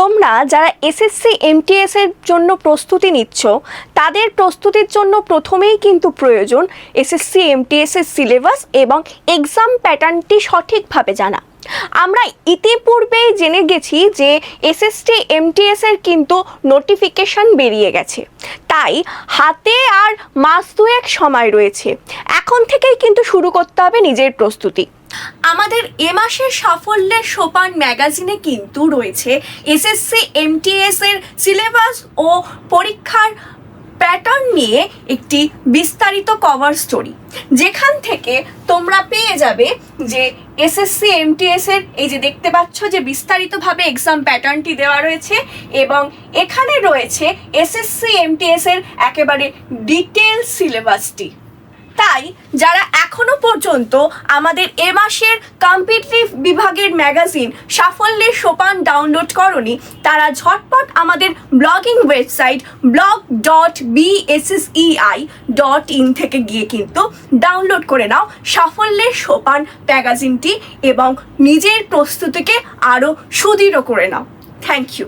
তোমরা যারা SSC MTS এর জন্য প্রস্তুতি নিচ্ছ তাদের প্রস্তুতির জন্য প্রথমেই কিন্তু প্রয়োজন এসএসসি এমটিএস এর সিলেবাস এবং এক্সাম প্যাটার্নটি সঠিকভাবে জানা। আমরা ইতিপূর্বেই জেনে গেছি যে এসএসসি এমটিএস এর কিন্তু নোটিফিকেশন বেরিয়ে গেছে, তাই হাতে আর মাস দুয়েক সময় রয়েছে। এখন থেকেই কিন্তু শুরু করতে হবে নিজের প্রস্তুতি। আমাদের এ মাসের সাফল্যের সোপান ম্যাগাজিনে কিন্তু রয়েছে এসএসসি এমটিএস এর সিলেবাস ও পরীক্ষার প্যাটার্ন নিয়ে একটি বিস্তারিত কভার স্টোরি, যেখান থেকে তোমরা পেয়ে যাবে যে এসএসসি এমটিএস এর এই যে দেখতে পাচ্ছ যে বিস্তারিতভাবে এক্সাম প্যাটার্নটি দেওয়া রয়েছে এবং এখানে রয়েছে এসএসসি এমটিএস এর একেবারে ডিটেল সিলেবাসটি। তাই যারা এখনো পর্যন্ত আমাদের এ মাসের কম্পিটিটিভ বিভাগের ম্যাগাজিন সাফল্যের সোপান ডাউনলোড করনি, তারা ঝটপট আমাদের ব্লগিং ওয়েবসাইট blog.bssei.in থেকে গিয়ে কিন্তু ডাউনলোড করে নাও সাফল্যের সোপান ম্যাগাজিনটি এবং নিজের প্রস্তুতিকে আরও সুদৃঢ় করে নাও। Thank you.